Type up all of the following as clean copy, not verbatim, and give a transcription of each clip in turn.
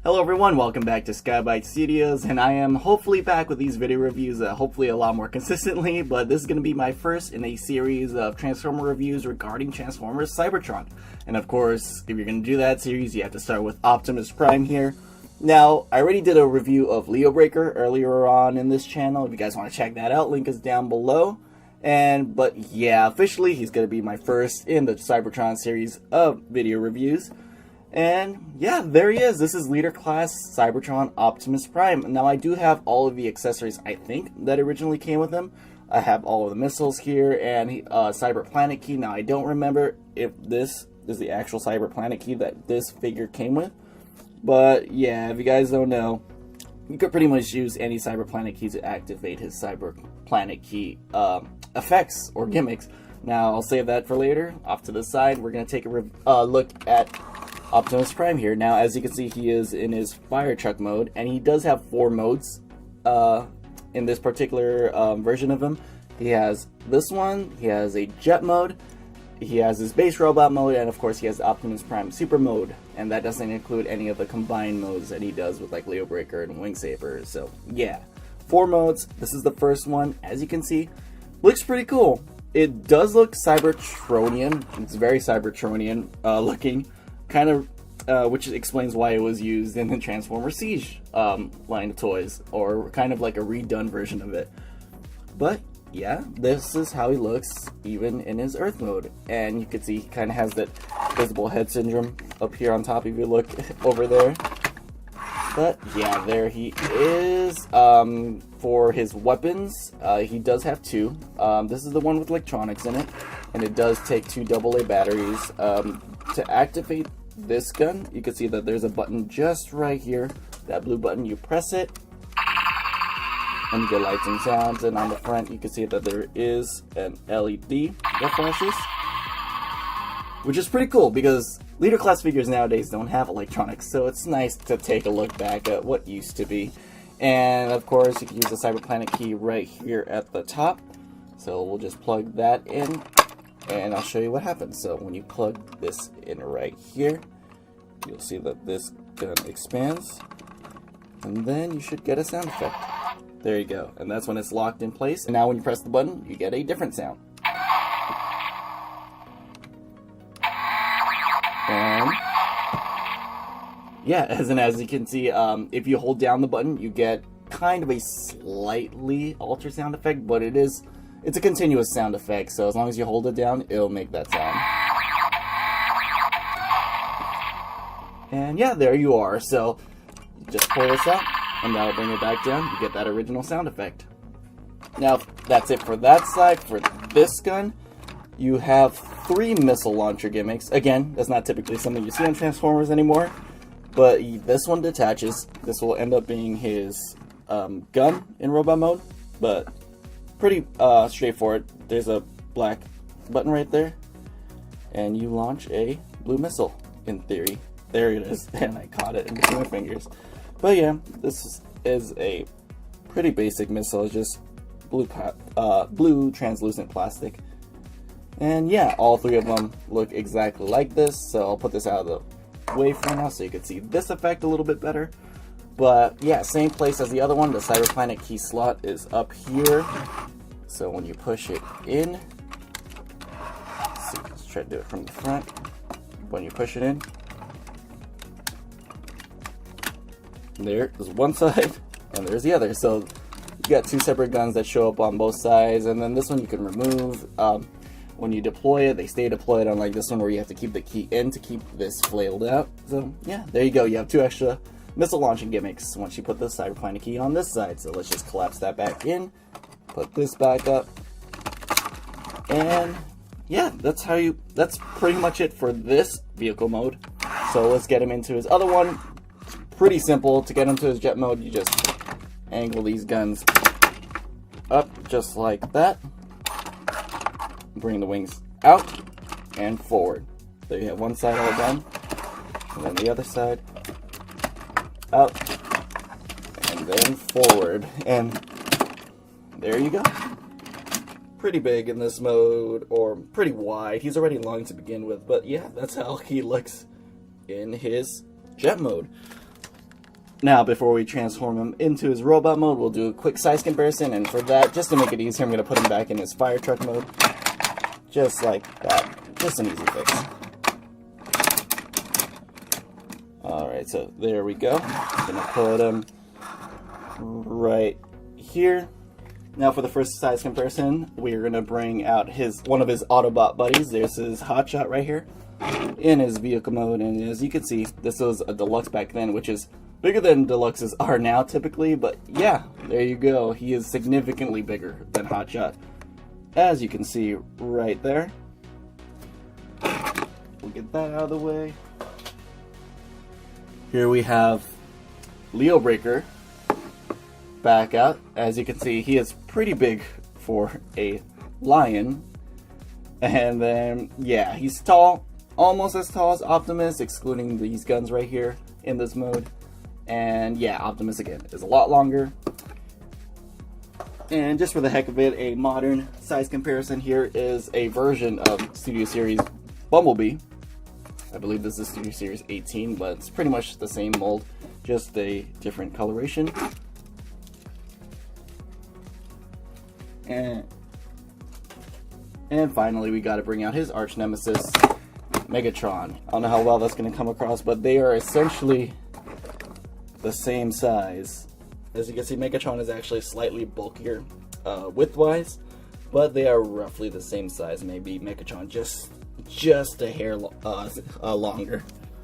Hello everyone, welcome back to Skybyte Studios, and I am hopefully back with these video reviews, hopefully a lot more consistently, but this is going to be my first in a series of Transformer reviews regarding Transformers Cybertron. And of course, if you're going to do that series, you have to start with Optimus Prime here. Now, I already did a review of Leobreaker earlier on in this channel. If you guys want to check that out, link is down below. But yeah, officially he's going to be my first in the Cybertron series of video reviews. And yeah, there he is. This is Leader Class Cybertron Optimus Prime. Now I do have all of the accessories, I think, that originally came with him. I have all of the missiles here and Cyber Planet Key. Now I don't remember if this is the actual Cyber Planet Key that this figure came with. But yeah, if you guys don't know, you could pretty much use any Cyber Planet Key to activate his Cyber Planet Key effects or gimmicks. Now I'll save that for later. Off to the side, we're going to take a look at Optimus Prime here. Now, as you can see, he is in his fire truck mode, and he does have 4 modes in this particular version of him. He has this one, he has a jet mode, he has his base robot mode, and of course he has Optimus Prime super mode, and that doesn't include any of the combined modes that he does with like Leobreaker and Wing Saber. So yeah, 4 modes. This is the first one. As you can see, looks pretty cool. It does look Cybertronian. It's very Cybertronian looking. Kind of, which explains why it was used in the Transformers Siege line of toys, or kind of like a redone version of it. But yeah, this is how he looks even in his Earth mode, and you can see he kind of has that visible head syndrome up here on top if you look over there. But yeah, there he is. For his weapons, he does have 2. This is the one with electronics in it, and it does take 2 AA batteries. To activate this gun, you can see that there's a button just right here. That blue button, you press it, and you get lights and sounds. And on the front, you can see that there is an LED that flashes, which is pretty cool because Leader Class figures nowadays don't have electronics, so it's nice to take a look back at what used to be. And of course, you can use the Cyber Planet Key right here at the top. So we'll just plug that in, and I'll show you what happens. So when you plug this in right here, you'll see that this gun expands, and then you should get a sound effect. There you go, and that's when it's locked in place. And now when you press the button, you get a different sound. And yeah, as you can see, if you hold down the button, you get kind of a slightly altered sound effect, but it's a continuous sound effect, so as long as you hold it down, it'll make that sound. And yeah, there you are. So you just pull this out, and that'll bring it back down. You get that original sound effect. Now, that's it for that side. For this gun, you have 3 missile launcher gimmicks. Again, that's not typically something you see on Transformers anymore, but this one detaches. This will end up being his gun in robot mode, but pretty straightforward. There's a black button right there, and you launch a blue missile, in theory. There it is, and I caught it in between my fingers. But yeah, this is a pretty basic missile. It's just blue translucent plastic. And yeah, all 3 of them look exactly like this, so I'll put this out of the way for now so you can see this effect a little bit better. But yeah, same place as the other one. The Cyber Planet Key slot is up here. So when you push it in, let's try to do it from the front. When you push it in, there's one side and there's the other. So you got 2 separate guns that show up on both sides, and then this one you can remove. When you deploy it, they stay deployed, unlike this one where you have to keep the key in to keep this flailed out. So yeah, there you go. You have 2 extra missile launching gimmicks once you put the Cyber Planet Key on this side. So let's just collapse that back in, put this back up, and yeah, that's pretty much it for this vehicle mode. So let's get him into his other one. It's pretty simple. To get him to his jet mode, you just angle these guns up just like that, bring the wings out and forward. There you have one side all done, and then the other side out and then forward, and there you go. Pretty big in this mode, or pretty wide. He's already long to begin with, but yeah, that's how he looks in his jet mode. Now, before we transform him into his robot mode, we'll do a quick size comparison, and for that, just to make it easier, I'm going to put him back in his fire truck mode. Just like that. Just an easy fix. Alright, so there we go. I'm going to put him right here. Now for the first size comparison, we're going to bring out one of his Autobot buddies. There's his Hotshot right here in his vehicle mode, and as you can see, this was a deluxe back then, which is bigger than deluxes are now typically, but yeah, there you go. He is significantly bigger than Hotshot, as you can see right there. We'll get that out of the way. Here we have Leobreaker back out. As you can see, he is pretty big for a lion. And then, yeah, he's tall, almost as tall as Optimus, excluding these guns right here in this mode. And yeah, Optimus again is a lot longer. And just for the heck of it, a modern size comparison here is a version of Studio Series Bumblebee. I believe this is Studio Series 18, but it's pretty much the same mold, just a different coloration. And finally, we got to bring out his arch nemesis, Megatron. I don't know how well that's going to come across, but they are essentially the same size. As you can see, Megatron is actually slightly bulkier width-wise, but they are roughly the same size. Maybe Megatron just a hair longer.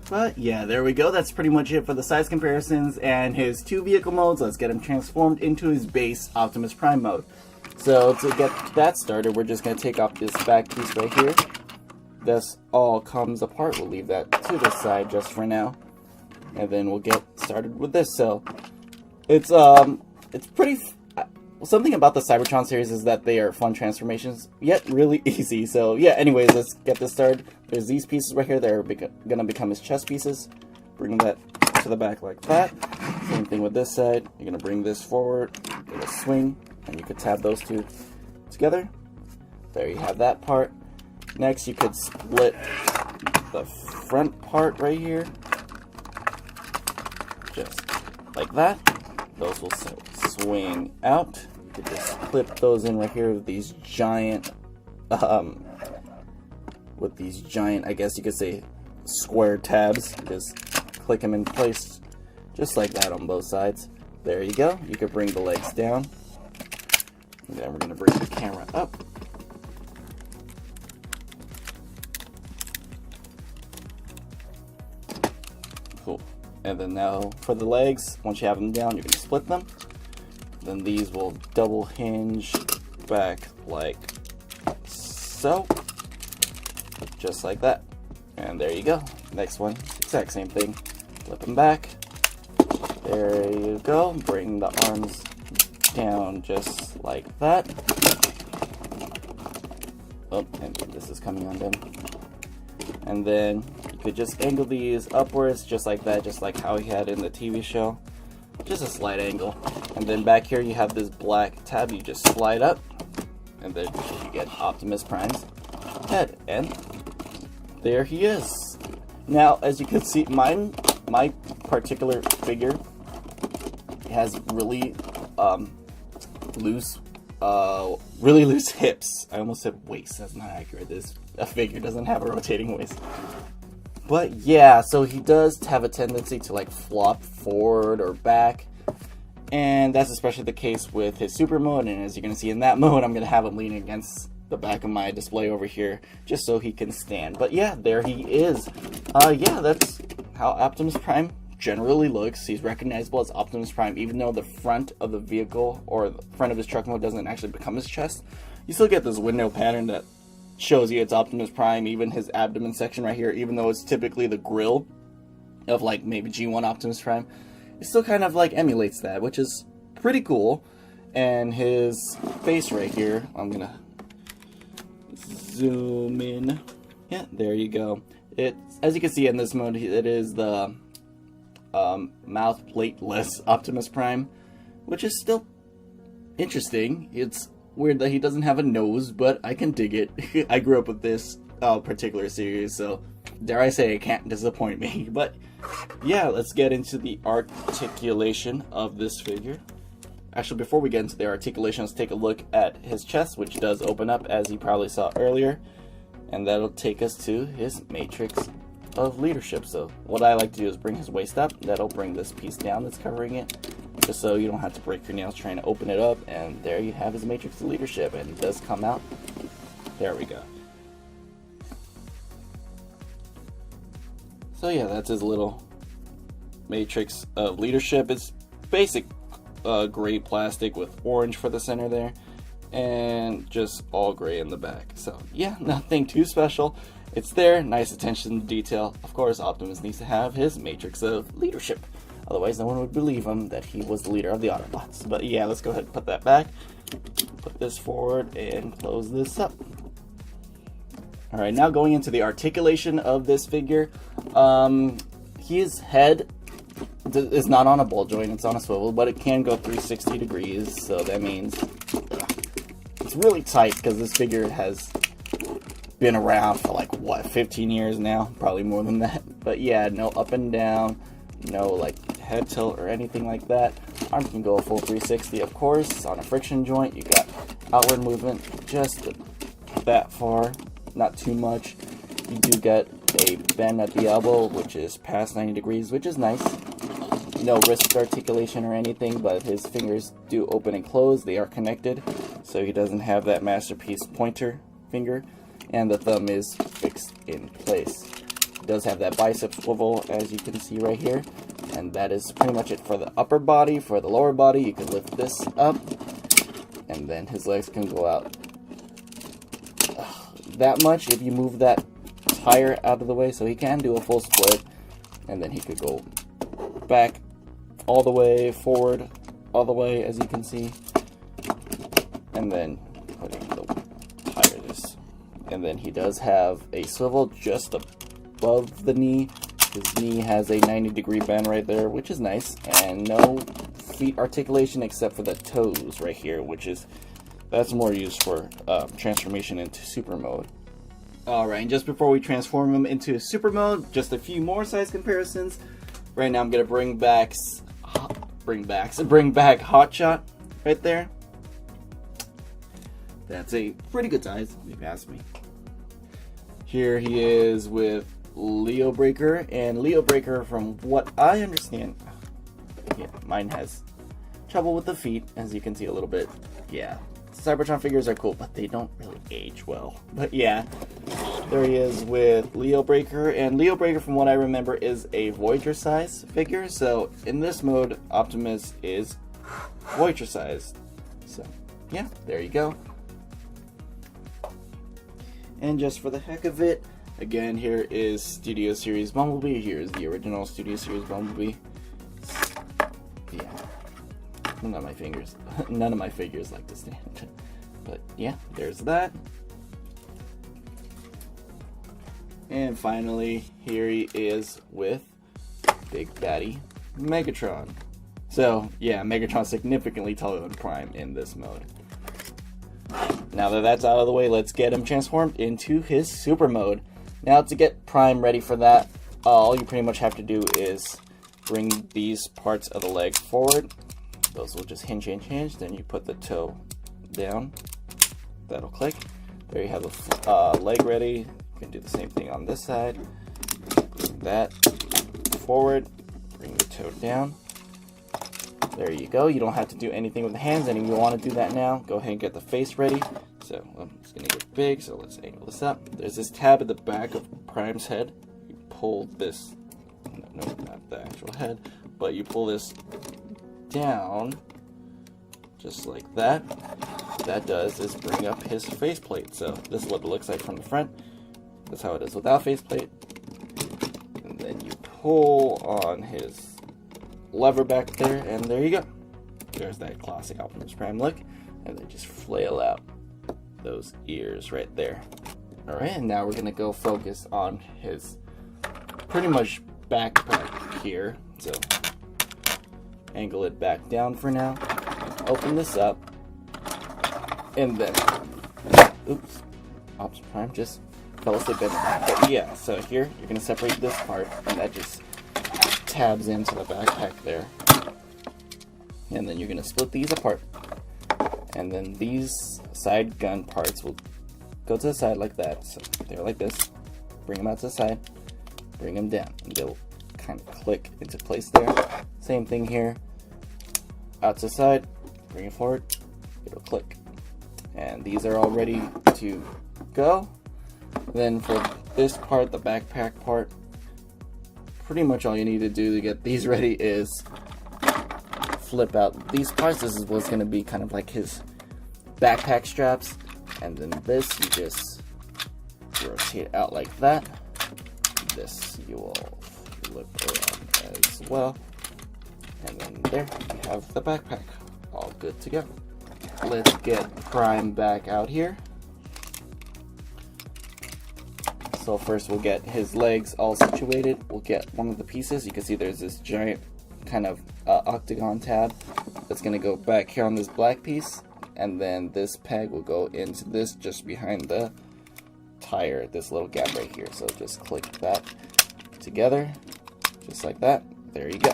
But yeah, there we go. That's pretty much it for the size comparisons and his two vehicle modes. Let's get him transformed into his base Optimus Prime mode. So to get that started, we're just going to take off this back piece right here. This all comes apart. We'll leave that to the side just for now. And then we'll get started with this. So it's pretty... Something about the Cybertron series is that they are fun transformations, yet really easy. So yeah, anyways, let's get this started. There's these pieces right here that are going to become his chest pieces. Bring that to the back like that. Same thing with this side. You're going to bring this forward, give a swing, and you could tab those two together. There you have that part. Next, you could split the front part right here, just like that. Those will swing out. You could just clip those in right here with these giant, I guess you could say, square tabs. Just click them in place, just like that on both sides. There you go. You could bring the legs down. And then we're going to bring the camera up. Cool. And then now for the legs, once you have them down, you can split them. Then these will double hinge back like so. Just like that. And there you go. Next one, exact same thing. Flip them back. There you go. Bring the arms down just like that. Oh, and this is coming undone. And then you could just angle these upwards just like that, just like how he had in the TV show. Just a slight angle. And then back here you have this black tab you just slide up, and then you get Optimus Prime's head. And there he is. Now, as you can see, my particular figure has really loose hips. I almost said waist. That's not accurate. This figure doesn't have a rotating waist. But yeah, so he does have a tendency to like flop forward or back, and that's especially the case with his super mode. And as you're gonna see in that mode, I'm gonna have him leaning against the back of my display over here just so he can stand. But yeah, there he is. Yeah, that's how Optimus Prime generally looks. He's recognizable as Optimus Prime, even though the front of the vehicle or the front of his truck mode doesn't actually become his chest. You still get this window pattern that shows you it's Optimus Prime. Even his abdomen section right here, even though it's typically the grill of like maybe G1 Optimus Prime, it still kind of like emulates that, which is pretty cool. And his face right here, I'm gonna zoom in. Yeah, there you go. It, as you can see in this mode, it is the mouth plateless Optimus Prime, which is still interesting. It's weird that he doesn't have a nose, but I can dig it. I grew up with this particular series, so dare I say, it can't disappoint me. But yeah, let's get into the articulation of this figure. Actually, before we get into the articulation, let's take a look at his chest, which does open up, as you probably saw earlier. And that'll take us to his matrix of leadership. So what I like to do is bring his waist up. That'll bring this piece down that's covering it, just so you don't have to break your nails trying to open it up. And there you have his matrix of leadership, and it does come out. There we go. So yeah, that's his little matrix of leadership. It's basic gray plastic with orange for the center there, and just all gray in the back. So yeah, nothing too special. It's there, nice attention to detail. Of course, Optimus needs to have his matrix of leadership. Otherwise, no one would believe him that he was the leader of the Autobots. But yeah, let's go ahead and put that back. Put this forward and close this up. Alright, now going into the articulation of this figure. His head is not on a ball joint, it's on a swivel, but it can go 360 degrees, so that means it's really tight because this figure has been around for like, what, 15 years now? Probably more than that. But yeah, no up and down, no like head tilt or anything like that. Arm can go a full 360, of course. On a friction joint, you got outward movement just that far, not too much. You do get a bend at the elbow, which is past 90 degrees, which is nice. No wrist articulation or anything, but his fingers do open and close. They are connected, so he doesn't have that masterpiece pointer finger, and the thumb is fixed in place. He does have that bicep swivel, as you can see right here, and that is pretty much it for the upper body. For the lower body, you can lift this up, and then his legs can go out that much if you move that tire out of the way, so he can do a full split, and then he could go back all the way, forward all the way, as you can see, and then putting the tires. And then he does have a swivel just above the knee. His knee has a 90-degree bend right there, which is nice, and no feet articulation except for the toes right here, that's more used for transformation into super mode. Alright, and just before we transform him into super mode, just a few more size comparisons. Right now I'm gonna bring back Hotshot right there. That's a pretty good size, if you ask me. Here he is with Leobreaker, and Leobreaker, from what I understand, yeah, mine has trouble with the feet, as you can see a little bit. Yeah, Cybertron figures are cool, but they don't really age well. But yeah, there he is with Leobreaker, and Leobreaker, from what I remember, is a Voyager size figure. So in this mode, Optimus is Voyager sized. So yeah, there you go. And just for the heck of it, again, here is Studio Series Bumblebee. Here's the original Studio Series Bumblebee. Yeah, none of my figures like to stand. But yeah, there's that. And finally, here he is with Big Daddy Megatron. So yeah, Megatron's significantly taller than Prime in this mode. Now that that's out of the way, let's get him transformed into his super mode. Now to get Prime ready for that, all you pretty much have to do is bring these parts of the leg forward. Those will just hinge. Then you put the toe down. That'll click. There you have the leg ready. You can do the same thing on this side. Bring that forward. Bring the toe down. There you go. You don't have to do anything with the hands, and if you want to do that now, go ahead and get the face ready. So it's going to get big, so let's angle this up. There's this tab at the back of Prime's head. You pull this, no, not the actual head, but you pull this down, just like that. What that does is bring up his faceplate. So this is what it looks like from the front. That's how it is without faceplate. And then you pull on his lever back there, and there you go. There's that classic Optimus Prime look, and then just flail out those ears right there. Alright, and now we're gonna go focus on his pretty much backpack here. So angle it back down for now, open this up, and then oops, Optimus Prime just fell asleep in it. But yeah, so here you're gonna separate this part, and that just tabs into the backpack there. And then you're gonna split these apart, and then these side gun parts will go to the side like that. So they're like this. Bring them out to the side, bring them down, and they'll kind of click into place there. Same thing here. Out to the side, bring it forward, it'll click. And these are all ready to go. Then for this part, the backpack part, pretty much all you need to do to get these ready is flip out these parts. This is what's going to be kind of like his backpack straps. And then this, you just rotate out like that. This you will flip around as well. And then there you have the backpack, all good to go. Let's get Prime back out here. So first we'll get his legs all situated. We'll get one of the pieces. You can see there's this giant kind of octagon tab that's going to go back here on this black piece. And then this peg will go into this just behind the tire, this little gap right here. So just click that together, just like that. There you go.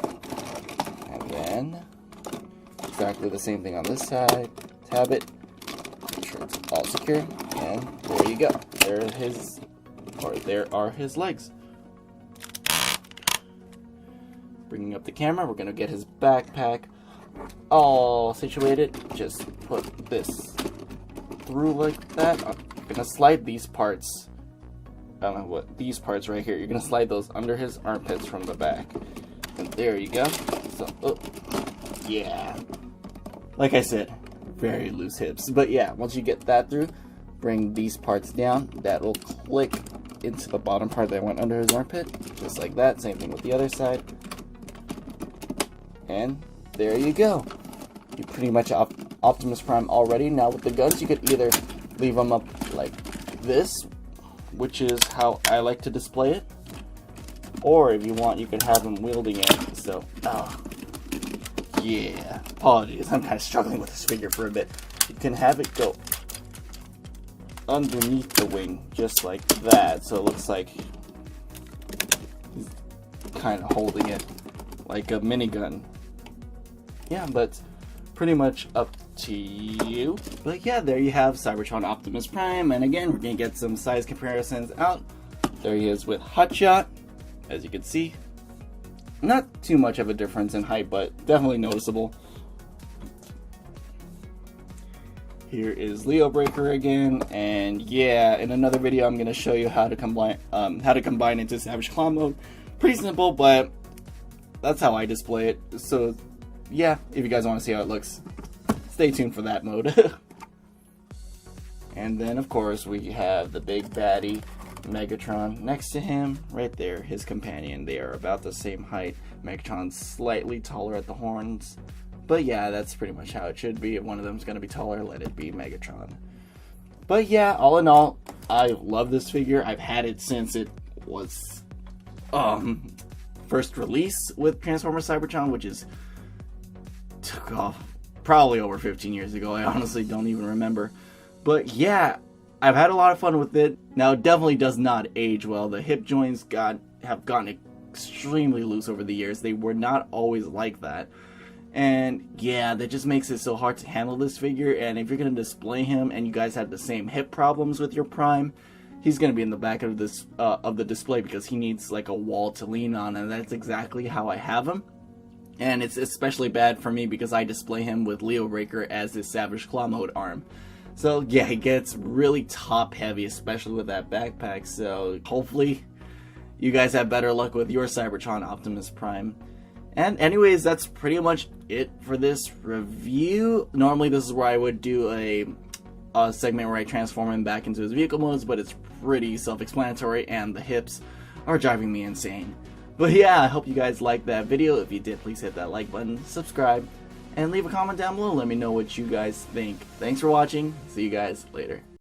And then exactly the same thing on this side. Tab it, make sure it's all secure, and there you go. There are his legs. Bringing up the camera, we're gonna get his backpack all situated. Just put this through like that. I'm gonna slide these parts. I don't know what these parts right here. You're gonna slide those under his armpits from the back. And there you go. So, oh, yeah. Like I said, very loose hips. But yeah, once you get that through, bring these parts down. That will click into the bottom part that went under his armpit. Just like that. Same thing with the other side. And there you go. You pretty much Optimus Prime already. Now with the guns, you could either leave them up like this, which is how I like to display it. Or if you want, you could have him wielding it. So, yeah. Apologies, I'm kind of struggling with this figure for a bit. You can have it go underneath the wing, just like that. So it looks like he's kind of holding it like a minigun. Yeah, but pretty much up to you. But yeah, there you have Cybertron Optimus Prime. And again, we're going to get some size comparisons out. There he is with Hotshot. As you can see, not too much of a difference in height, but definitely noticeable. Here is Leobreaker again, and yeah, in another video I'm going to show you how to combine into Savage Claw mode. Pretty simple, but that's how I display it. So yeah, if you guys want to see how it looks, stay tuned for that mode. And then of course we have the big baddie Megatron next to him, right there, his companion. They are about the same height. Megatron's slightly taller at the horns, but yeah, that's pretty much how it should be. If one of them's gonna be taller, let it be Megatron. But yeah, all in all, I love this figure. I've had it since it was first release with Transformers Cybertron, which took off probably over 15 years ago. I honestly don't even remember. But yeah, I've had a lot of fun with it. Now, it definitely does not age well. The hip joints have gotten extremely loose over the years. They were not always like that. And yeah, that just makes it so hard to handle this figure. And if you're going to display him and you guys have the same hip problems with your Prime, he's going to be in the back of this of the display because he needs like a wall to lean on. And that's exactly how I have him. And it's especially bad for me because I display him with Leobreaker as his Savage Claw mode arm. So yeah, it gets really top heavy, especially with that backpack. So hopefully you guys have better luck with your Cybertron Optimus Prime. And anyways, that's pretty much it for this review. Normally this is where I would do a segment where I transform him back into his vehicle modes, but it's pretty self-explanatory and the hips are driving me insane. But yeah, I hope you guys liked that video. If you did, please hit that like button, subscribe, and leave a comment down below. Let me know what you guys think. Thanks for watching. See you guys later.